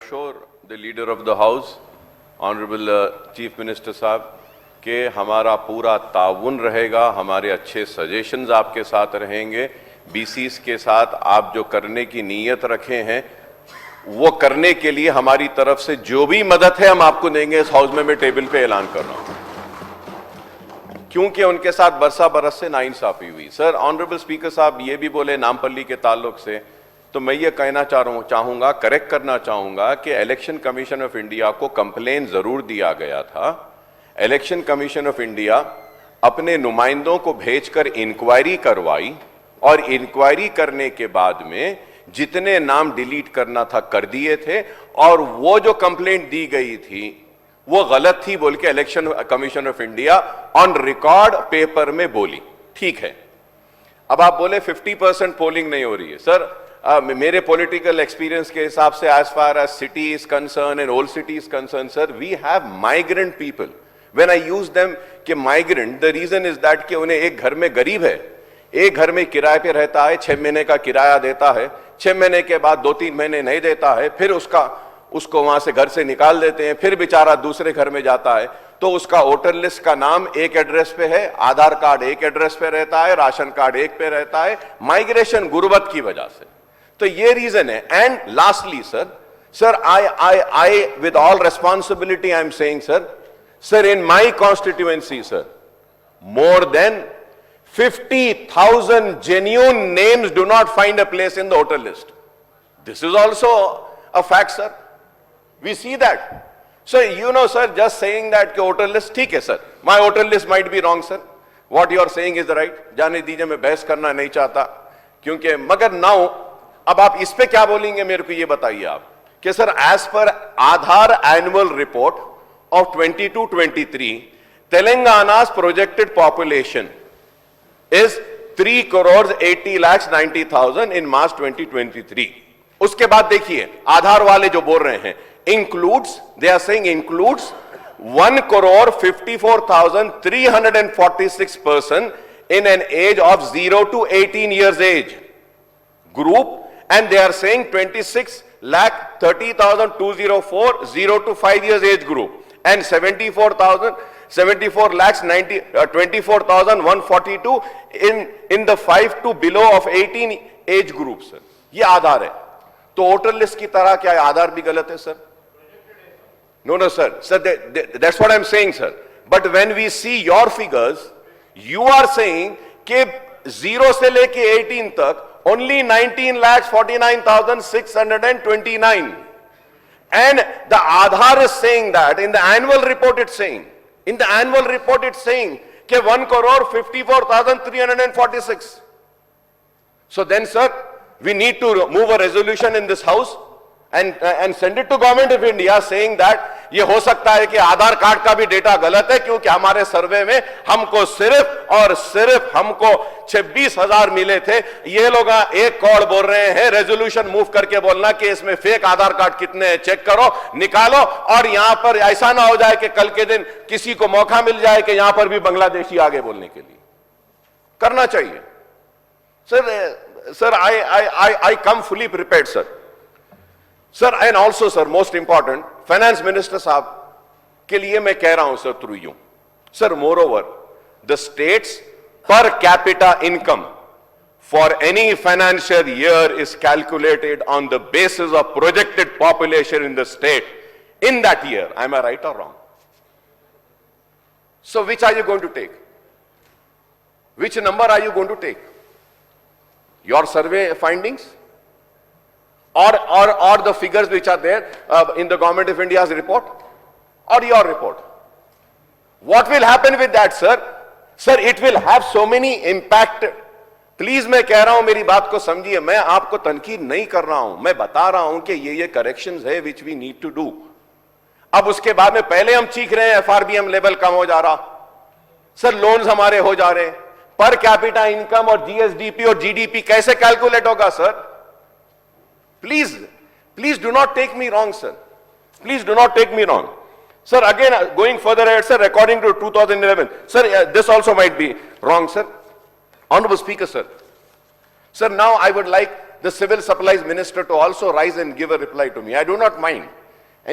sure the leader of the house, honorable chief minister साहब, कि हमारा पूरा ताउन रहेगा, हमारे अच्छे सजेशंस आपके साथ रहेंगे। बीसीस के साथ आप जो करने की नीयत रखे हैं वो करने के लिए हमारी तरफ से जो भी मदद है हम आपको देंगे। इस हाउस में मैं टेबल पे ऐलान कर रहा हूं, क्योंकि उनके साथ बरसा बरस से नाइंसाफी हुई। सर, ऑनरेबल स्पीकर साहब ये भी बोले नामपल्ली के ताल्लुक से, तो मैं ये कहना चाहूंगा, करेक्ट करना चाहूंगा कि इलेक्शन कमीशन ऑफ इंडिया को कंप्लेन जरूर दिया गया था। इलेक्शन कमीशन ऑफ इंडिया अपने नुमाइंदों को भेजकर इंक्वायरी करवाई और इंक्वायरी करने के बाद में जितने नाम डिलीट करना था कर दिए थे, और वो जो कंप्लेंट दी गई थी वो गलत थी बोल के election commission of India on record paper में बोली। ठीक है, अब आप बोले 50% पोलिंग नहीं हो रही है। सर, मेरे पॉलिटिकल एक्सपीरियंस के हिसाब से as far as city is concern and old city is concern, sir, we have migrant people. When I use them कि migrant, the reason is that कि उन्हें एक घर में गरीब है, एक घर में किराए पे रहता है, 6 महीने का किराया देता है, 6 महीने के बाद 2-3 महीने नहीं देता है, फिर उसको वहां से घर से निकाल देते हैं, फिर बेचारा दूसरे घर में जाता है, तो उसका वोटर लिस्ट का नाम एक एड्रेस पे है, आधार कार्ड एक एड्रेस पे रहता है, राशन कार्ड एक पे रहता है, माइग्रेशन गुर्बत की वजह से। तो ये रीजन है। And lastly sir, I with all responsibility I am saying sir, in my constituency sir, more than 50,000 genuine names do not find a place in the voter list. This is also a fact, sir. We see that. So, you know, sir, just saying that कि voter list ठीक है, sir. My voter list might be wrong, sir. What you are saying is right. जाने दीजिए, मैं बहस करना नहीं चाहता, क्योंकि मगर now अब आप इस पे क्या बोलेंगे मेरे को ये बताइए आप कि sir, as per Aadhaar annual report of 22-23, Telangana's projected population is 3,80,90,000 in March 2023. उसके बाद देखिए आधार वाले जो बोल रहे हैं, includes, they are saying includes 1,54,346 person in an age of 0 to 18 years age group, and they are saying 26,30,204 0 to 5 years age group, and 24,142 in the 5 to below of 18 age groups. ये आधार है। तो वोटर लिस्ट की तरह क्या आधार भी गलत है sir? No sir, that's what I'm saying sir. But when we see your figures, you are saying कि 0 से लेके 18 तक only 19,49,629, and the Aadhaar is saying that in the annual report it's saying, कि 1,54,346. So then sir, we need to move a resolution in this house and send it to government of India saying that ये हो सकता है कि आधार card का भी data गलत है, क्योंकि हमारे सर्वे में हमको सिर्फ और सिर्फ हमको 26,000 मिले थे। ये लोग 1 करोड़ बोल रहे हैं। रेजोल्यूशन मूव करके बोलना कि इसमें फेक आधार कार्ड कितने हैं चेक करो, निकालो, और यहां पर ऐसा ना हो जाए कि कल के दिन किसी को मौका मिल जाए कि यहां पर भी बांग्लादेशी आगे बोलने के लिए। करना चाहिए sir. I come fully prepared sir, and also sir, most important, finance minister साहब के लिए मैं कह रहा हूं sir through you sir, moreover the state's per capita income for any financial year is calculated on the basis of projected population in the state in that year. Am I right or wrong? So which are you going to take? Which number are you going to take? Your survey findings or the figures which are there in the government of India's report, or your report? What will happen with that sir? Sir, it will have so many impact. Please मैं कह रहा हूं, मेरी बात को समझिए, मैं आपको तनकीद नहीं कर रहा हूं, मैं बता रहा हूं कि ये करेक्शंस है which we need to do. अब उसके बाद में पहले हम चीख रहे हैं एफआरबीएम लेवल कम हो जा रहा सर, लोन्स हमारे हो जा रहे हैं, पर कैपिटा इनकम और जीएसडीपी और जीडीपी कैसे कैलकुलेट होगा sir? Please do not take me wrong sir, please do not take me wrong sir. Again, going further ahead sir, according to 2011 sir, this also might be wrong sir. Honorable Speaker sir, now I would like the civil supplies minister to also rise and give a reply to me. I do not mind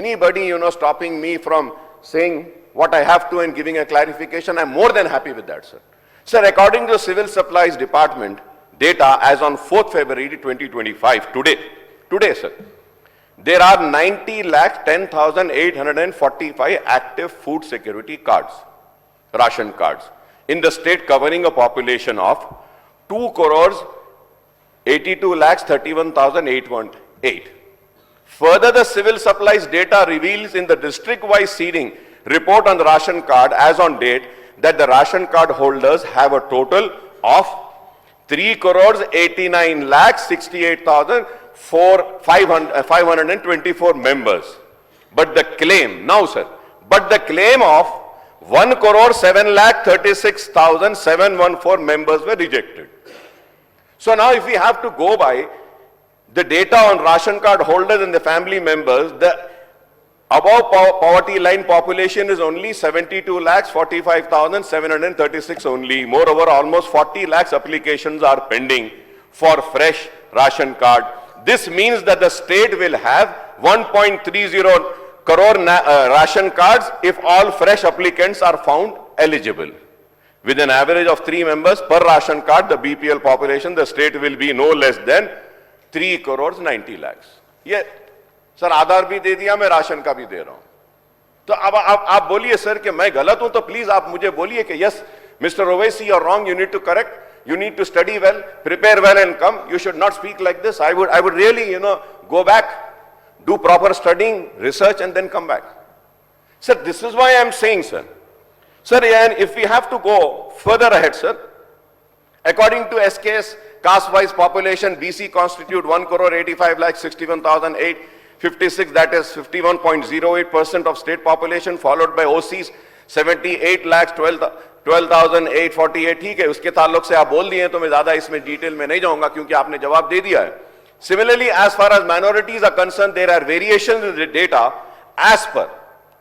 anybody, stopping me from saying what I have to and giving a clarification. I'm more than happy with that, sir. Sir, according to the Civil Supplies Department data as on 4th February 2025, today, sir, there are 90,10,845 active food security cards, ration cards, in the state, covering a population of 2,82,31,818. Further, the civil supplies data reveals in the district-wise seeding report on the ration card as on date that the ration card holders have a total of 3,89,68,524 members. But the claim, now sir, but the claim of 1,07,36,714 members were rejected. So now if we have to go by the data on ration card holders and the family members, the above poverty line population is only 72,45,736 only. Moreover, almost 40 lakhs applications are pending for fresh ration card. This means that the state will have 1.30 crore ration cards if all fresh applicants are found eligible. With an average of 3 members per ration card, the BPL population, the state will be no less than 3 crores 90 lakhs. ये sir आधार भी दे दिया, मैं ration का भी दे रहा हूं. तो अब आप बोलिए सर कि मैं गलत हूं, तो प्लीज आप मुझे बोलिए कि yes mister Owaisi, you are wrong, you need to correct, you need to study well, prepare well and come. You should not speak like this. I would really, go back, do proper studying, research and then come back. Sir, this is why I am saying, sir. Sir, and if we have to go further ahead, sir, according to SKS caste-wise population, BC constitute 1,85,61,856, that is 51.08% of state population, followed by OCs 78,12,848. ठीक है, उसके ताल्लुक से आप बोल दिए तो मैं ज्यादा इसमें डिटेल में नहीं जाऊंगा क्योंकि आपने जवाब दे दिया है. Similarly, as far as minorities are concerned, there are variations in the data as per.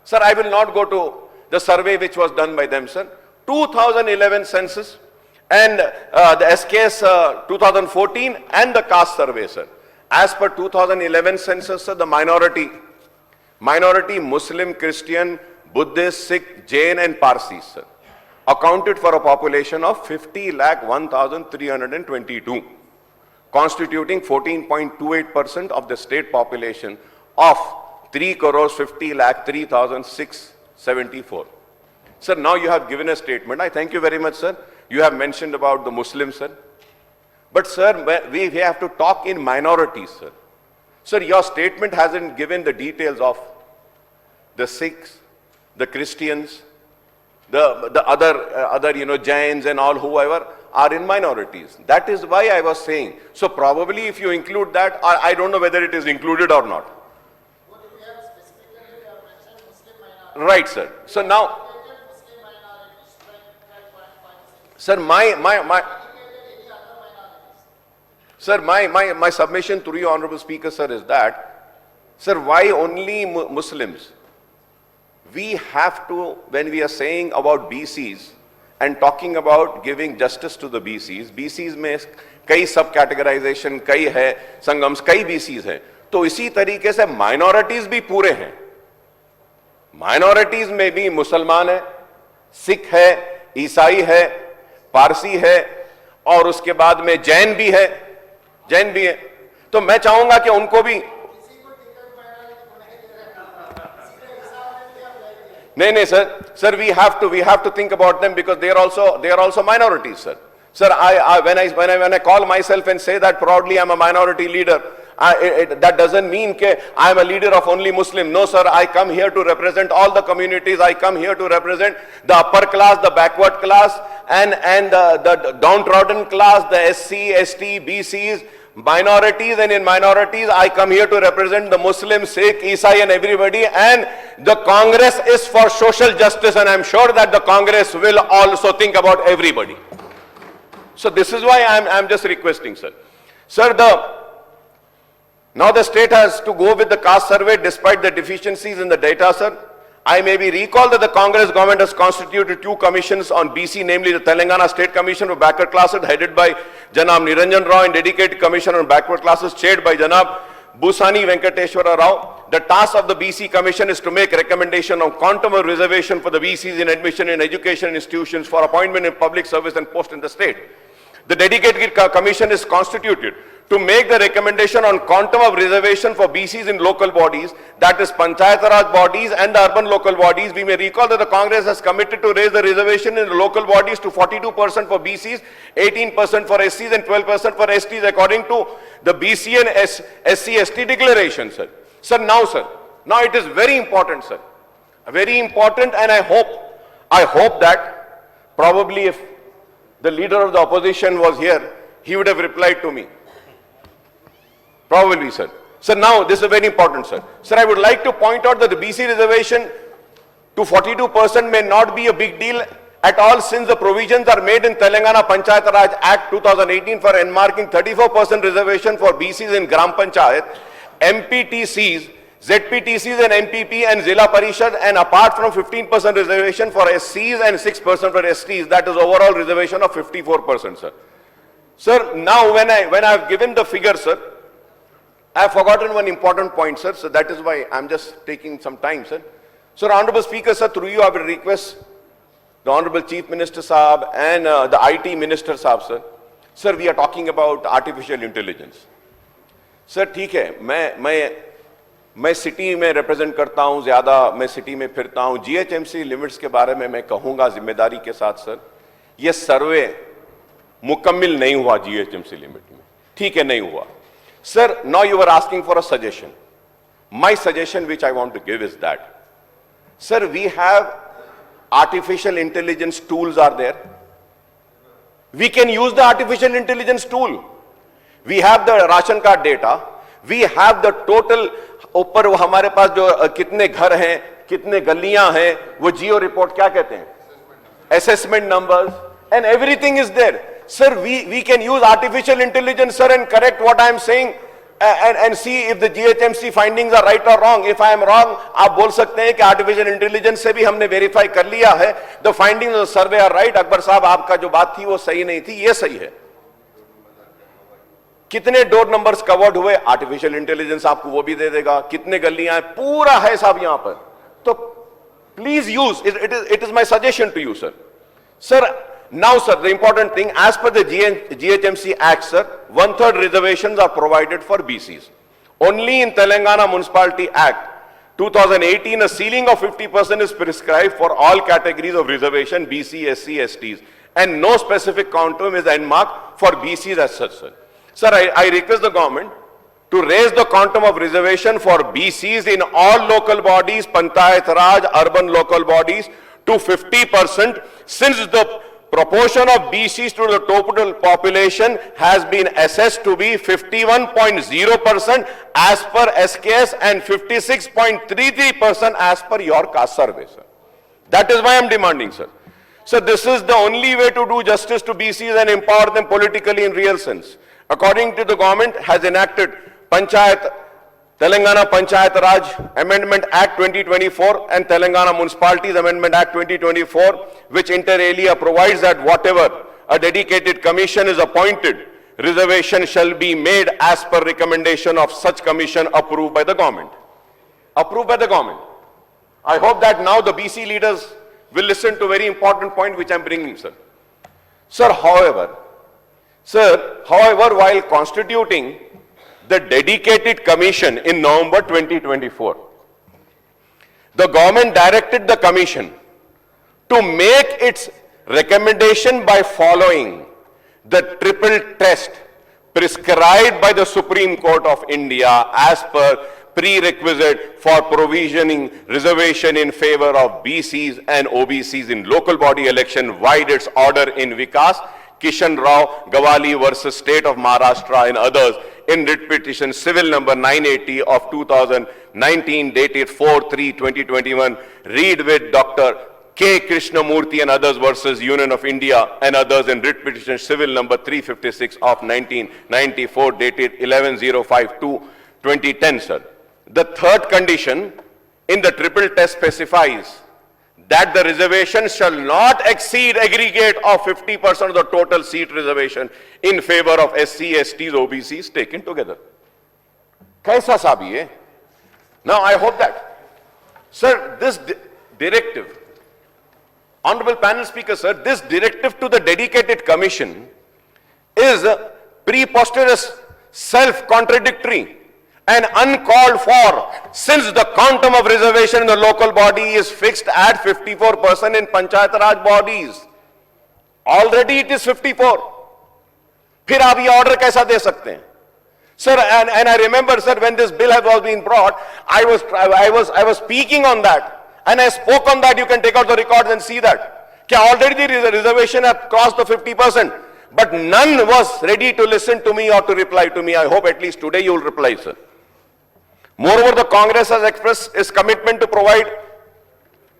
Sir, I will not go to the survey which was done by them, sir. 2011 census and the SKS 2014 and the caste survey, sir. As per 2011 census, sir, the minority Muslim, Christian, Buddhist, Sikh, Jain and Parsis, sir, accounted for a population of 50,01,322, constituting 14.28% of the state population of 3,50,03,674. Sir, now you have given a statement. I thank you very much, sir. You have mentioned about the Muslims, sir. But, sir, we have to talk in minorities, sir. Sir, your statement hasn't given the details of the Sikhs, the Christians, the other Jains and all whoever are in minorities. That is why I was saying. So probably if you include that, I don't know whether it is included or not. Right, sir. So now, sir, my submission through you, Honorable Speaker, sir, is that, sir, why only Muslims? We have to, when we are saying about BCs and talking about giving justice to the BCs में कई सब categorisation, कई है संगम्स, कई BCs हैं, तो इसी तरीके से माइनॉरिटीज भी पूरे हैं. माइनॉरिटीज में भी मुसलमान है, सिख है, ईसाई है, पारसी है और उसके बाद में जैन भी है. तो मैं चाहूंगा कि उनको भी नहीं sir, we have to think about them because they are also minorities, sir. Sir, when I call myself and say that proudly I'm a minority leader, that doesn't mean that I'm a leader of only Muslim. No, sir, I come here to represent all the communities. I come here to represent the upper class, the backward class, and the downtrodden class, the SC, ST, BCs, minorities, and in minorities I come here to represent the Muslim, Sikh, Isai and everybody, and the Congress is for social justice and I'm sure that the Congress will also think about everybody. So this is why I'm just requesting, sir. Sir, now the state has to go with the caste survey despite the deficiencies in the data, sir. I maybe recall that the Congress government has constituted 2 commissions on BC, namely the Telangana State Commission for Backward Classes, headed by Janab Niranjan Rao, and Dedicated Commission on Backward Classes, chaired by Janab Busani Venkateshwara Rao. The task of the BC Commission is to make recommendation on quantum of reservation for the BCs in admission in education institutions for appointment in public service and post in the state. The Dedicated Commission is constituted to make the recommendation on quantum of reservation for BCs in local bodies, that is Panchayat Raj bodies and the urban local bodies. We may recall that the Congress has committed to raise the reservation in the local bodies to 42% for BCs, 18% for SCs and 12% for STs according to the BC and SC/ST declaration, sir. Sir, now it is very important, sir. Very important, and I hope that probably if the leader of the opposition was here, he would have replied to me. Probably, sir. Sir, now this is very important, sir. Sir, I would like to point out that the BC reservation to 42% may not be a big deal at all, since the provisions are made in Telangana Panchayat Raj Act 2018 for enmarking 34% reservation for BCs in Gram Panchayat, MPTCs, ZPTCs and MPP and Zilla Parishad, and apart from 15% reservation for SCs and 6% for STs, that is overall reservation of 54%, sir. Sir, now when I have given the figure, sir, I have forgotten one important point, sir, so that is why I am just taking some time, sir. Sir, Honorable Speaker, sir, through you I will request the Honorable Chief Minister Saab and the IT Minister Saab, sir. Sir, we are talking about artificial intelligence. Sir, ठीक है, मैं city में represent करता हूं, ज्यादा मैं city में फिरता हूं. GHMC लिमिट्स के बारे में मैं कहूंगा जिम्मेदारी के साथ, सर, ये सर्वे मुकम्मिल नहीं हुआ GHMC लिमिट में. ठीक है, नहीं हुआ. Sir, now you are asking for a suggestion. My suggestion which I want to give is that, sir, we have artificial intelligence tools are there. We can use the artificial intelligence tool. We have the ration card data. We have the total, ऊपर वो हमारे पास जो कितने घर हैं, कितने गलियां हैं, वो जियो रिपोर्ट क्या कहते हैं? Assessment numbers, and everything is there. Sir, we can use artificial intelligence, sir, and correct what I am saying and see if the GHMC findings are right or wrong. If I am wrong, आप बोल सकते हैं कि artificial intelligence से भी हमने verify कर लिया है. The findings of the survey are right. Akbar साहब, आपका जो बात थी वो सही नहीं थी, ये सही है. कितने डोर नंबर्स कवर्ड हुए, आर्टिफिशियल इंटेलिजेंस आपको वो भी दे देगा. कितने गलियां हैं, पूरा है साहब यहां पर. तो please use it is my suggestion to you, sir. Sir, now, sir, the important thing, as per the GHMC Act, sir, 1/3 reservations are provided for BCs. Only in Telangana Municipality Act 2018, a ceiling of 50% is prescribed for all categories of reservation, BC, SC, STs, and no specific quantum is earmarked for BCs as such, sir. Sir, I request the government to raise the quantum of reservation for BCs in all local bodies, Panchayat Raj, urban local bodies, to 50%, since the proportion of BCs to the total population has been assessed to be 51.0% as per SKS and 56.33% as per your caste survey, sir. That is why I am demanding, sir. So this is the only way to do justice to BCs and empower them politically in real sense. According to the government, has enacted Telangana Panchayat Raj Amendment Act 2024 and Telangana Municipalities Amendment Act 2024, which inter alia provides that whatever a dedicated commission is appointed, reservation shall be made as per recommendation of such commission approved by the government. Approved by the government. I hope that now the BC leaders will listen to a very important point which I am bringing, sir. Sir, however, while constituting the dedicated commission in November 2024, the government directed the commission to make its recommendation by following the triple test prescribed by the Supreme Court of India as per prerequisite for provisioning reservation in favor of BCs and OBCs in local body election, vide its order in Vikas Kishan Rao Gawali versus State of Maharashtra and others in writ petition civil number 980 of 2019 dated 4/3/2021, read with Dr. K. Krishnamurthy and others versus Union of India and others in writ petition civil number 356 of 1994 dated 11/05/2010, sir. The third condition in the triple test specifies that the reservation shall not exceed aggregate of 50% of the total seat reservation in favor of SC, STs, OBCs taken together. Kaisa saab ye? Now I hope that, sir, this directive, Honorable Panel Speaker, sir, this directive to the dedicated commission is preposterous, self-contradictory and uncalled for, since the quantum of reservation in the local body is fixed at 54% in Panchayat Raj bodies. Already it is 54. फिर आप ये order कैसा दे सकते हैं? Sir, and I remember, sir, when this bill was being brought, I was speaking on that. And I spoke on that. You can take out the records and see that. Already the reservation had crossed the 50%. But none was ready to listen to me or to reply to me. I hope at least today you will reply, sir. Moreover, the Congress has expressed its commitment to provide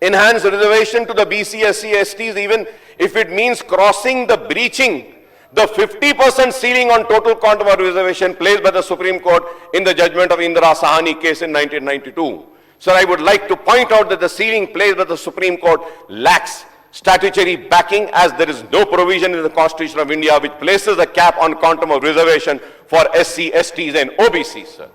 enhanced reservation to the BC, SC, STs, even if it means breaching the 50% ceiling on total quantum of reservation placed by the Supreme Court in the judgment of Indira Sahani case in 1992. Sir, I would like to point out that the ceiling placed by the Supreme Court lacks statutory backing, as there is no provision in the Constitution of India which places a cap on quantum of reservation for SC, STs and OBCs, sir.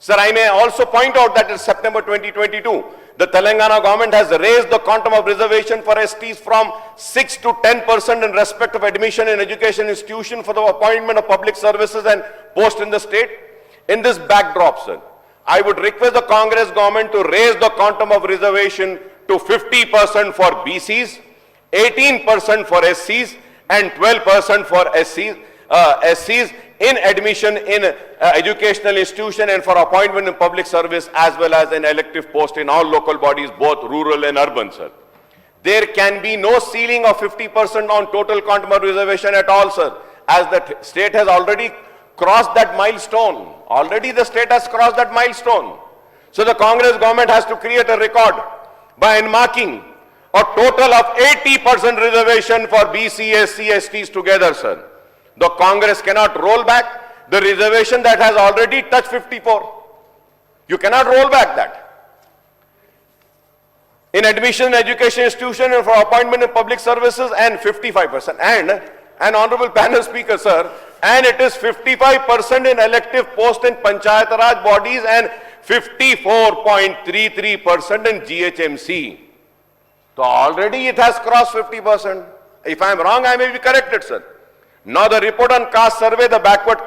Sir, I may also point out that in September 2022, the Telangana government has raised the quantum of reservation for STs from 6 to 10% in respect of admission in education institution for the appointment of public services and post in the state. In this backdrop, sir, I would request the Congress government to raise the quantum of reservation to 50% for BCs, 18% for SCs, and 12% for SCs in admission in educational institution and for appointment in public service, as well as an elective post in all local bodies, both rural and urban, sir. There can be no ceiling of 50% on total quantum of reservation at all, sir, as the state has already crossed that milestone. Already the state has crossed that milestone. So the Congress government has to create a record by marking a total of 80% reservation for BC, SC, STs together, sir. The Congress cannot roll back the reservation that has already touched 54. You cannot roll back that. In admission in education institution and for appointment in public services, and 55%. And Honorable Panel Speaker, sir, and it is 55% in elective post in Panchayat Raj bodies and 54.33% in GHMC. So already it has crossed 50%. If I am wrong, I may be corrected, sir. Now the report on caste survey, the backward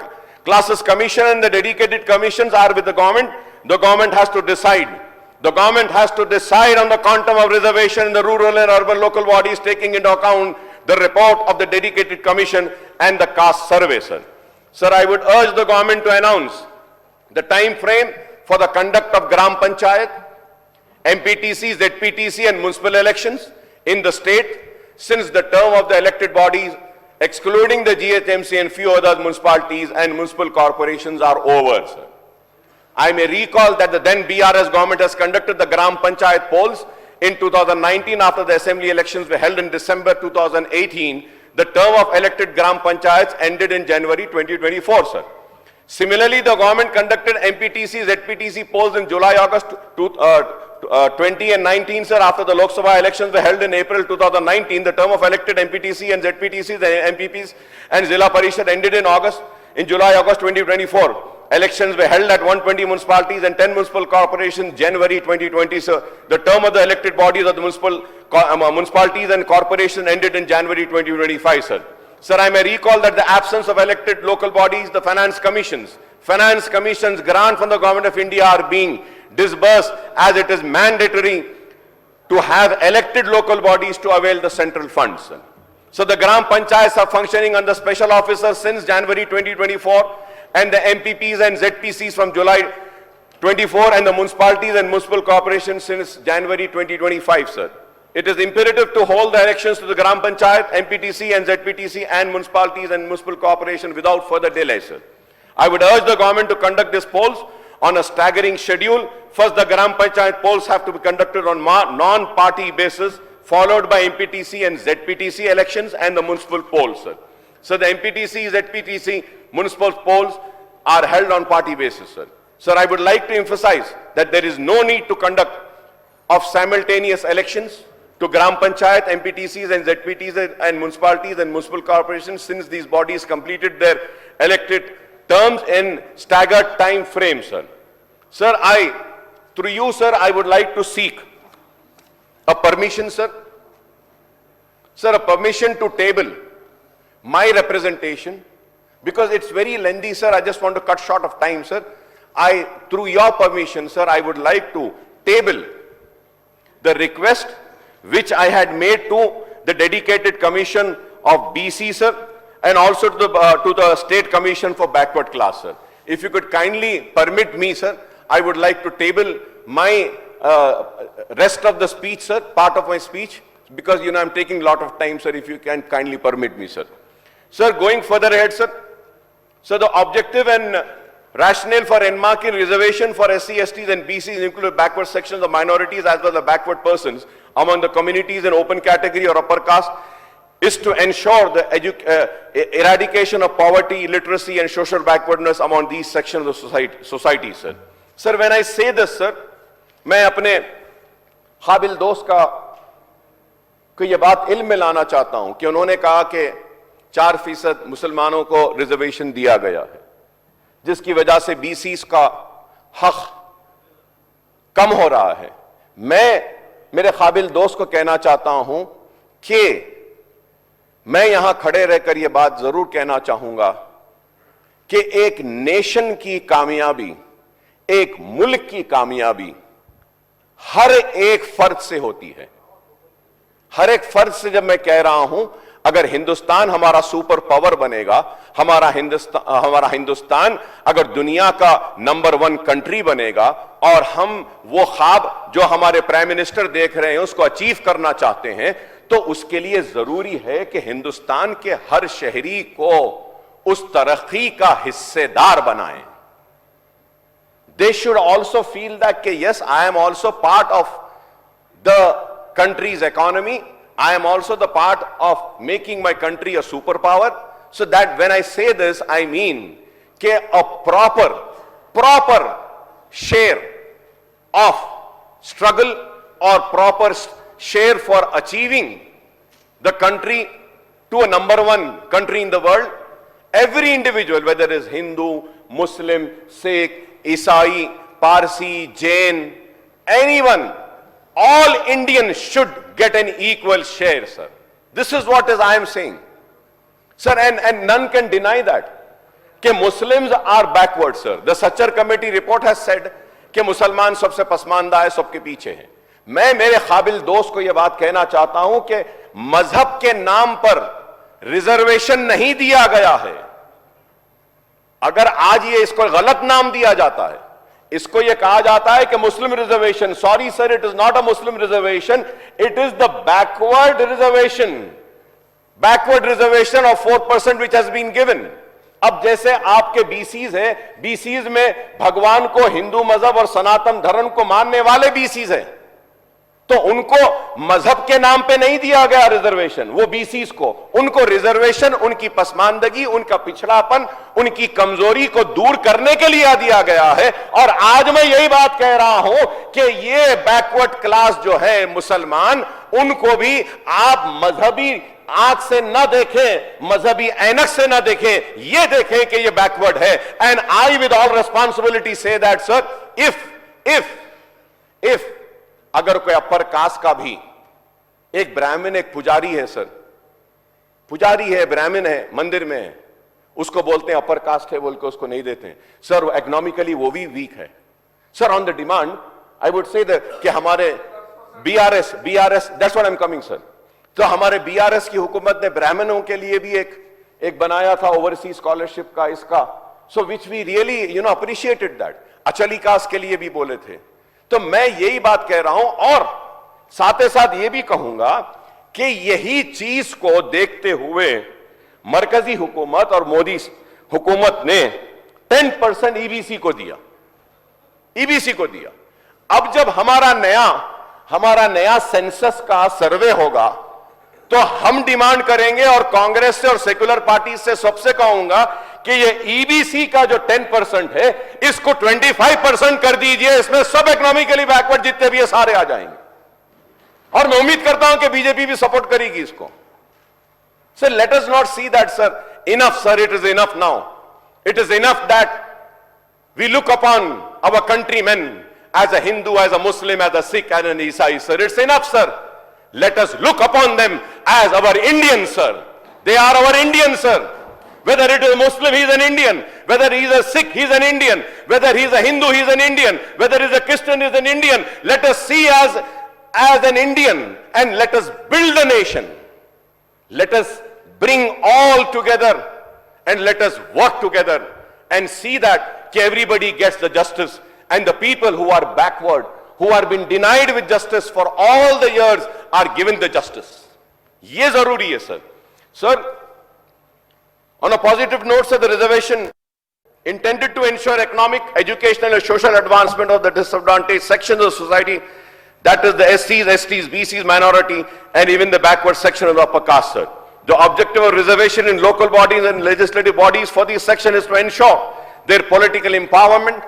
classes commission and the dedicated commissions are with the government. The government has to decide. The government has to decide on the quantum of reservation in the rural and urban local bodies, taking into account the report of the dedicated commission and the caste survey, sir. Sir, I would urge the government to announce the time frame for the conduct of Gram Panchayat, MPTC, ZPTC and municipal elections in the state, since the term of the elected bodies, excluding the GHMC and few other municipalities and municipal corporations, are over, sir. I may recall that the then BRS government has conducted the Gram Panchayat polls in 2019 after the assembly elections were held in December 2018. The term of elected Gram Panchayats ended in January 2024, sir. Similarly, the government conducted MPTC, ZPTC polls in July, August 20 and 19, sir. After the Lok Sabha elections were held in April 2019, the term of elected MPTC and ZPTCs and MPPs and Zilla Parishad ended in July, August 2024. Elections were held at 120 municipalities and 10 municipal corporations, January 2020, sir. The term of the elected bodies of the municipalities and corporations ended in January 2025, sir. Sir, I may recall that the absence of elected local bodies, the finance commissions grant from the government of India are being disbursed, as it is mandatory to have elected local bodies to avail the central funds, sir. So the Gram Panchayats are functioning under special officers since January 2024, and the MPPs and ZPCs from July 24, and the municipalities and municipal corporations since January 2025, sir. It is imperative to hold the elections to the Gram Panchayat, MPTC and ZPTC and municipalities and municipal corporations without further delay, sir. I would urge the government to conduct these polls on a staggering schedule. First, the Gram Panchayat polls have to be conducted on non-party basis, followed by MPTC and ZPTC elections and the municipal polls, sir. So the MPTC, ZPTC, municipal polls are held on party basis, sir. Sir, I would like to emphasize that there is no need to conduct of simultaneous elections to Gram Panchayat, MPTCs and ZPTs and municipalities and municipal corporations, since these bodies completed their elected terms in staggered time frame, sir. Sir, through you, sir, I would like to seek a permission, sir. Sir, a permission to table my representation, because it's very lengthy, sir. I just want to cut short of time, sir. Through your permission, sir, I would like to table the request which I had made to the dedicated commission of BC, sir, and also to the State Commission for Backward Class, sir. If you could kindly permit me, sir, I would like to table my rest of the speech, sir, part of my speech, because, you know, I'm taking a lot of time, sir, if you can kindly permit me, sir. Sir, going further ahead, sir. So the objective and rationale for enmarking reservation for SC, STs and BCs include backward sections of minorities as well as backward persons among the communities in open category or upper caste is to ensure the eradication of poverty, illiteracy and social backwardness among these sections of society, sir. Sir, when I say this, sir, मैं अपने काबिल दोस्त को ये बात इल्म में लाना चाहता हूं कि उन्होंने कहा कि 4% मुसलमानों को रिजर्वेशन दिया गया है, जिसकी वजह से बीसीस का हक कम हो रहा है। मैं मेरे काबिल दोस्त को कहना चाहता हूं कि मैं यहां खड़े रहकर यह बात जरूर कहना चाहूंगा कि एक नेशन की कामयाबी, एक मुल्क की कामयाबी हर एक फर्द से होती है। हर एक फर्द से जब मैं कह रहा हूं, अगर हिंदुस्तान हमारा सुपर पावर बनेगा, हमारा हिंदुस्तान अगर दुनिया का नंबर 1 कंट्री बनेगा और हम वो ख्वाब जो हमारे प्राइम मिनिस्टर देख रहे हैं उसको अचीव करना चाहते हैं, तो उसके लिए जरूरी है कि हिंदुस्तान के हर शहरी को उस तरक्की का हिस्सेदार बनाएं। They should also feel that yes, I am also part of the country's economy. I am also the part of making my country a superpower. So that when I say this, I mean that a proper share of struggle or proper share for achieving the country to a number 1 country in the world. Every individual, whether it is Hindu, Muslim, Sikh, Isai, Parsi, Jain, anyone, all Indians should get an equal share, sir. This is what I am saying. Sir, and none can deny that. That Muslims are backward, sir. The Sachar Committee report has said that Musliman सबसे पसमानदा है, सबके पीछे हैं। मैं मेरे काबिल दोस्त को यह बात कहना चाहता हूं कि मजहब के नाम पर रिजर्वेशन नहीं दिया गया है। अगर आज ये इसको गलत नाम दिया जाता है, इसको ये कहा जाता है कि Muslim reservation, sorry sir, it is not a Muslim reservation, it is the backward reservation of 4% which has been given. अब जैसे आपके बीसीज है, बीसीज में भगवान को, हिंदू मजहब और सनातन धर्म को मानने वाले बीसीज हैं, तो उनको मजहब के नाम पे नहीं दिया गया रिजर्वेशन, वो बीसीज को, उनको रिजर्वेशन उनकी पसमानदगी, उनका पिछड़ापन, उनकी कमजोरी को दूर करने के लिए दिया गया है। और आज मैं यही बात कह रहा हूं कि ये बैकवर्ड क्लास जो है मुसलमान, उनको भी आप मजहबी आंख से न देखें, मजहबी ऐनक से न देखें, ये देखें कि ये बैकवर्ड है। And I with all responsibility say that sir, if अगर कोई अपर कास्ट का भी एक ब्राह्मण, एक पुजारी है सर, पुजारी है, ब्राह्मण है, मंदिर में है, उसको बोलते हैं अपर कास्ट है बोल के उसको नहीं देते हैं सर, इकोनॉमिकली वो भी वीक है sir. On the demand I would say कि हमारे BRS that's what I am coming sir, तो हमारे बीआरएस की हुकूमत ने ब्राह्मणों के लिए भी एक बनाया था ओवरसीज स्कॉलरशिप का, इसका, so which we really appreciated that. अचली कास्ट के लिए भी बोले थे। तो मैं यही बात कह रहा हूं और साथ ही साथ यह भी कहूंगा कि यही चीज को देखते हुए मरकजी हुकूमत और मोदी हुकूमत ने 10% ईबीसी को दिया, ईबीसी को दिया। अब जब हमारा नया सेंसस का सर्वे होगा तो हम डिमांड करेंगे और कांग्रेस से और सेक्युलर पार्टी से सबसे कहूंगा कि ये ईबीसी का जो 10% है इसको 25% कर दीजिए, इसमें सब इकोनॉमिकली बैकवर्ड जितने भी ये सारे आ जाएंगे। और मैं उम्मीद करता हूं कि बीजेपी भी सपोर्ट करेगी इसको। Sir let us not see that sir, enough sir, it is enough now, it is enough that we look upon our countrymen as a Hindu, as a Muslim, as a Sikh, as an Isai, sir. It's enough, sir. Let us look upon them as our Indians, sir. They are our Indians, sir. Whether it is a Muslim, he is an Indian. Whether he is a Sikh, he is an Indian. Whether he is a Hindu, he is an Indian. Whether he is a Christian, he is an Indian. Let us see as an Indian and let us build a nation. Let us bring all together and let us work together and see that everybody gets the justice. And the people who are backward, who are been denied with justice for all the years, are given the justice. ये जरूरी है sir. Sir, on a positive note, sir, the reservation intended to ensure economic, educational, and social advancement of the disadvantaged sections of society, that is the SCs, STs, BCs, minority, and even the backward section of the upper caste, sir. The objective of reservation in local bodies and legislative bodies for this section is to ensure their political empowerment.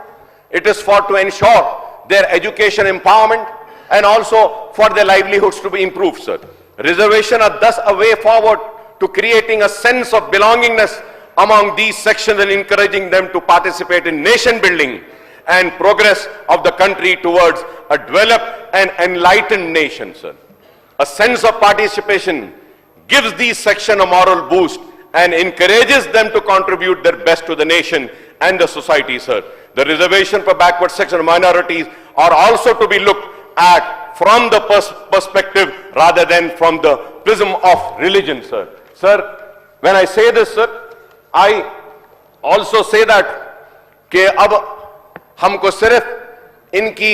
It is to ensure their education empowerment and also for their livelihoods to be improved, sir. Reservation are thus a way forward to creating a sense of belongingness among these sections and encouraging them to participate in nation building and progress of the country towards a developed and enlightened nation, sir. A sense of participation gives these sections a moral boost and encourages them to contribute their best to the nation and the society, sir. The reservation for backward section minorities are also to be looked at from the perspective rather than from the prism of religion, sir. Sir, when I say this, sir, I also say that कि अब हमको सिर्फ इनकी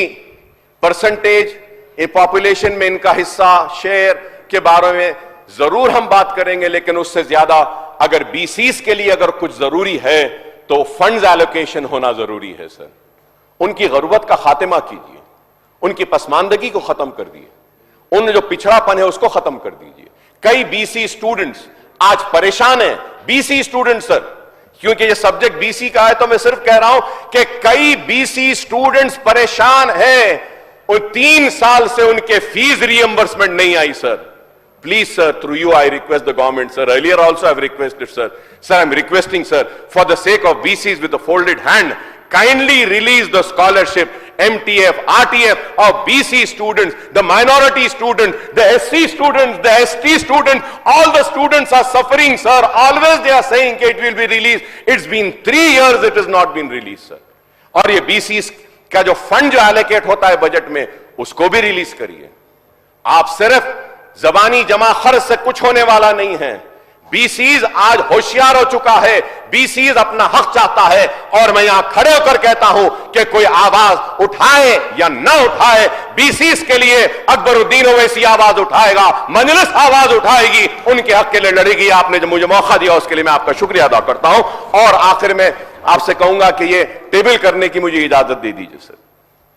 percentage, ये population में इनका हिस्सा, share के बारे में जरूर हम बात करेंगे, लेकिन उससे ज्यादा अगर बीसीस के लिए अगर कुछ जरूरी है तो फंड्स एलोकेशन होना जरूरी है सर। उनकी गरबत का खात्मा कीजिए, उनकी पसमानदगी को खत्म कर दिए, उन जो पिछड़ापन है उसको खत्म कर दीजिए। कई बीसी स्टूडेंट्स आज परेशान हैं, बीसी स्टूडेंट्स सर, क्योंकि ये सब्जेक्ट बीसी का है तो मैं सिर्फ कह रहा हूं कि कई बीसी स्टूडेंट्स परेशान हैं और 3 साल से उनके फीस रियंबर्समेंट नहीं आई sir. Please, sir, through you, I request the government, sir. Earlier also I have requested, sir. Sir, I am requesting, sir, for the sake of BCs with a folded hand, kindly release the scholarship, MTF, RTF of BC students, the minority students, the SC students, the ST students. All the students are suffering, sir. Always they are saying that it will be released. It's been 3 years, it has not been released, sir. और ये BCs का जो fund जो allocate होता है budget में, उसको भी रिलीज करिए। आप सिर्फ जबानी जमा खर्च से कुछ होने वाला नहीं है। बीसीज आज होशियार हो चुका है, बीसीज अपना हक चाहता है, और मैं यहां खड़े होकर कहता हूं कि कोई आवाज उठाए या ना उठाए, बीसीज के लिए अकबरुद्दीन ओवैसी आवाज उठाएगा, मजलिस आवाज उठाएगी, उनके हक के लिए लड़ेगी। आपने जो मुझे मौका दिया उसके लिए मैं आपका शुक्रिया अदा करता हूं, और आखिर में आपसे कहूंगा कि ये टेबल करने की मुझे इजाजत दे दीजिए सर।